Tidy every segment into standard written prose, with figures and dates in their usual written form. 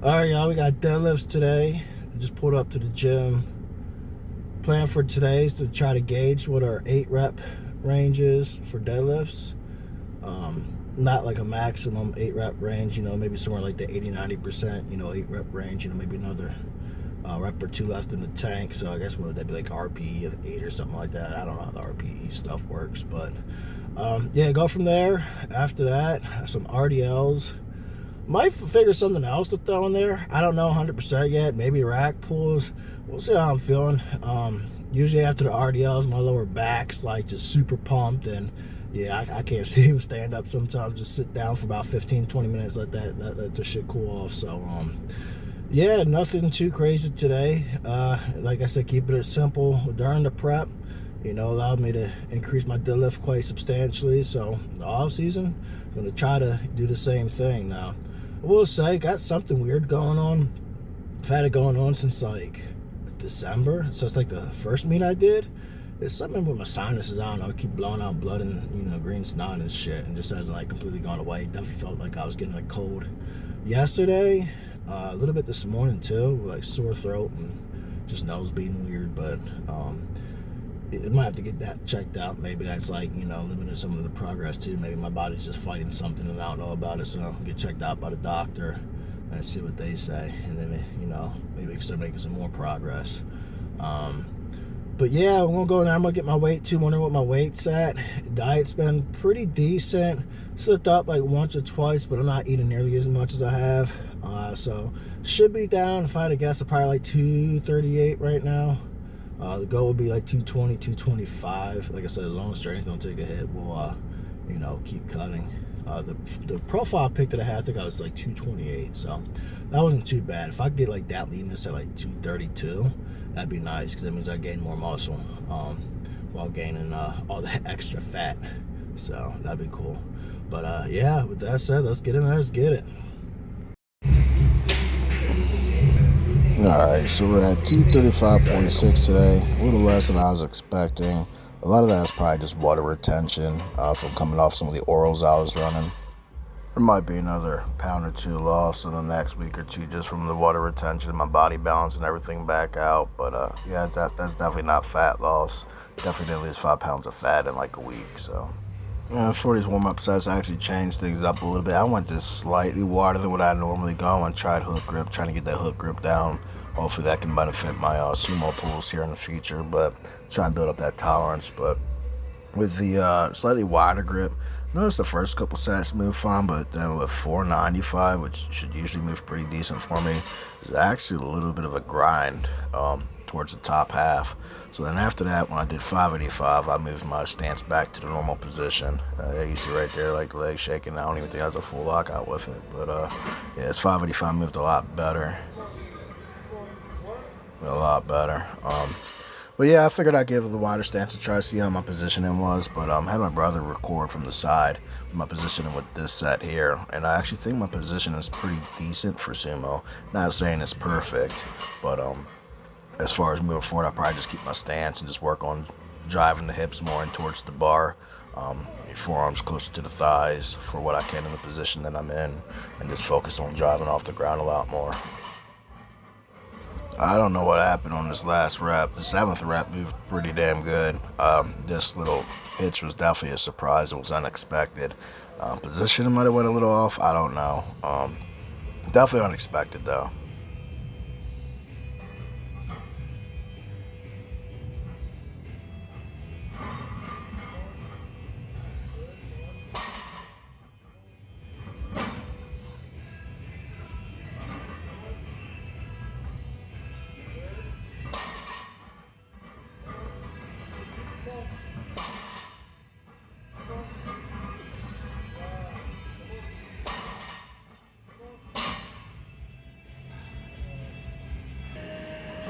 All right, y'all, we got deadlifts today. I just pulled up to the gym. Plan for today is to try to gauge what our 8 rep range is for deadlifts. Not like a maximum 8 rep range, maybe somewhere like the 80-90%, 8 rep range, maybe another rep or two left in the tank. So I guess what would that be, like RPE of 8 or something like that? I don't know how the RPE stuff works, but yeah, go from there. After that, some RDLs. Might figure something else to throw in there. I don't know 100% yet. Maybe rack pulls. We'll see how I'm feeling. Usually after the RDLs, my lower back's like just super pumped, and yeah, I can't even stand up sometimes. Just sit down for about 15-20 minutes, let the shit cool off. So yeah, nothing too crazy today. Like I said, keep it simple during the prep. Allowed me to increase my deadlift quite substantially. So the off season, I'm gonna try to do the same thing. Now, I will say, got something weird going on. I've had it going on since like December. So it's like the first meet I did. It's something with my sinuses. I don't know. I keep blowing out blood and green snot and shit, and just hasn't like completely gone away. Definitely felt like I was getting a cold yesterday. A little bit this morning too, like sore throat and just nose being weird. But it might have to get that checked out. Maybe that's like, limiting some of the progress too. Maybe my body's just fighting something and I don't know about it. So I'll get checked out by the doctor and see what they say. And then, maybe we can start making some more progress. But yeah, I'm gonna go in there. I'm gonna get my weight too. Wondering what my weight's at. Diet's been pretty decent. Slipped up like once or twice, but I'm not eating nearly as much as I have. So should be down. If I had to guess, I'm probably like 238 right now. The goal would be like 220, 225. Like I said, as long as strength don't take a hit, we'll keep cutting. The profile pic that I had, I think I was like 228, so that wasn't too bad. If I could get like that leanness at like 232, that'd be nice, because that means I gain more muscle while gaining all the extra fat. So that'd be cool. But yeah, with that said, let's get in there. Let's get it. Alright, so we're at 235.6 today, a little less than I was expecting. A lot of that is probably just water retention from coming off some of the orals I was running. There might be another pound or two lost in the next week or two just from the water retention, my body balance and everything back out. But yeah, that's definitely not fat loss. Definitely at least 5 pounds of fat in like a week. So yeah, for these warm-up sets, I actually changed things up a little bit. I went just slightly wider than what I normally go and tried hook grip, trying to get that hook grip down. Hopefully that can benefit my sumo pulls here in the future, but try and build up that tolerance. But with the slightly wider grip, notice the first couple sets move fine, but then with 495, which should usually move pretty decent for me, is actually a little bit of a grind towards the top half. So then after that, when I did 585, I moved my stance back to the normal position. You see right there, like the leg shaking. I don't even think I was a full lockout with it, but yeah, it's 585 moved a lot better. But yeah, I figured I'd give it the wider stance to try to see how my positioning was. But I had my brother record from the side my positioning with this set here, and I actually think my position is pretty decent for sumo. Not saying it's perfect, but as far as moving forward, I'll probably just keep my stance and just work on driving the hips more in towards the bar, forearms closer to the thighs for what I can in the position that I'm in, and just focus on driving off the ground a lot more. I don't know what happened on this last rep. The 7th rep moved pretty damn good. This little hitch was definitely a surprise. It was unexpected. Position might have went a little off. I don't know. Definitely unexpected though.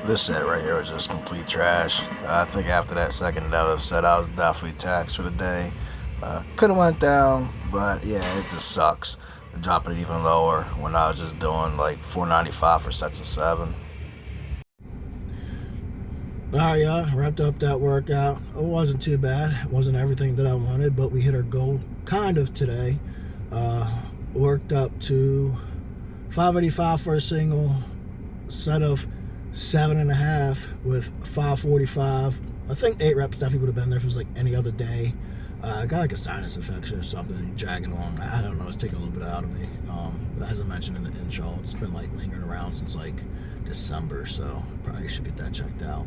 This set right here was just complete trash. I think after that second deadlift set, I was definitely taxed for the day. Could have went down, but yeah, it just sucks. And dropping it even lower when I was just doing like 495 for sets of 7. Alright, y'all, wrapped up that workout. It wasn't too bad. It wasn't everything that I wanted, but we hit our goal kind of today. Worked up to 585 for a single, set of 7.5 with 545. I think 8 reps definitely would have been there if it was like any other day. I got like a sinus infection or something, dragging along. I don't know, it's taking a little bit out of me. As I mentioned in the intro, it's been like lingering around since like December, so probably should get that checked out.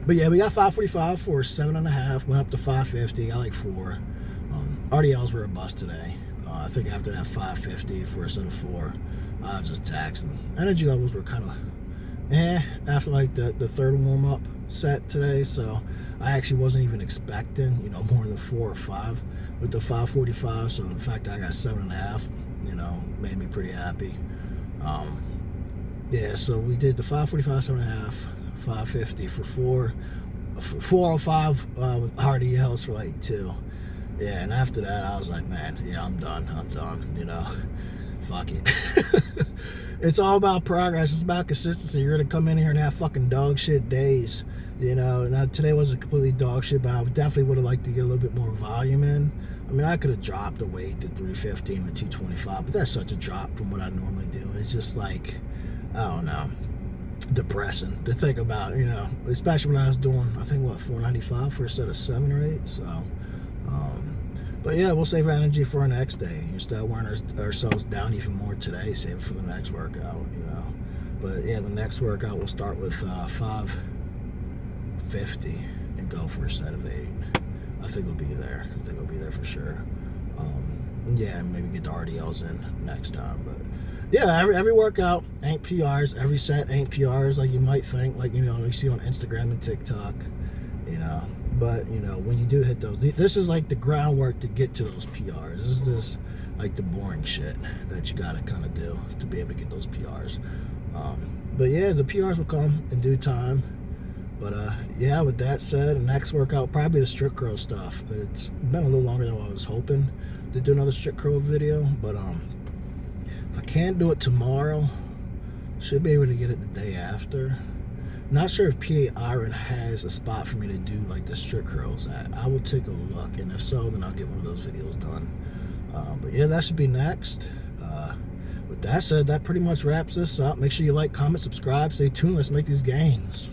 But yeah, we got 545 for 7.5, went up to 550, got like 4. RDLs were a bust today. I think after that 550 for a set of 4, I was just taxing. Energy levels were kind of after like the third warm-up set today, so I actually wasn't even expecting, more than 4 or 5 with the 545, so the fact that I got 7.5, made me pretty happy. Yeah, so we did the 545, 7.5, 550 for 4, 405 with RDLs for like 2. Yeah, and after that, I was like, man, yeah, I'm done, fuck it. It's all about progress. It's about consistency. You're gonna come in here and have fucking dog shit days, Now today wasn't completely dog shit, but I definitely would have liked to get a little bit more volume in. I mean, I could have dropped the weight to 315 or 225, but that's such a drop from what I normally do. It's just like, I don't know, depressing to think about, especially when I was doing, I think, 495 for a set of 7 or 8. So, but yeah, we'll save energy for our next day. Instead of wearing ourselves down even more today, save it for the next workout, But yeah, the next workout we'll start with 550 and go for a set of 8. I think we'll be there. For sure. Yeah, maybe get the RDLs in next time. But yeah, every workout ain't PRs. Every set ain't PRs like you might think. Like, you see on Instagram and TikTok, But, when you do hit those, this is like the groundwork to get to those PRs. This is just like the boring shit that you got to kind of do to be able to get those PRs. But yeah, the PRs will come in due time. But yeah, with that said, the next workout, probably the strict curl stuff. It's been a little longer than what I was hoping to do another strict curl video. But if I can't do it tomorrow, should be able to get it the day after. Not sure if PA Iron has a spot for me to do like the strict curls at. I will take a look, and if so, then I'll get one of those videos done. But yeah, that should be next. With that said, that pretty much wraps this up. Make sure you like, comment, subscribe, stay tuned. Let's make these gains.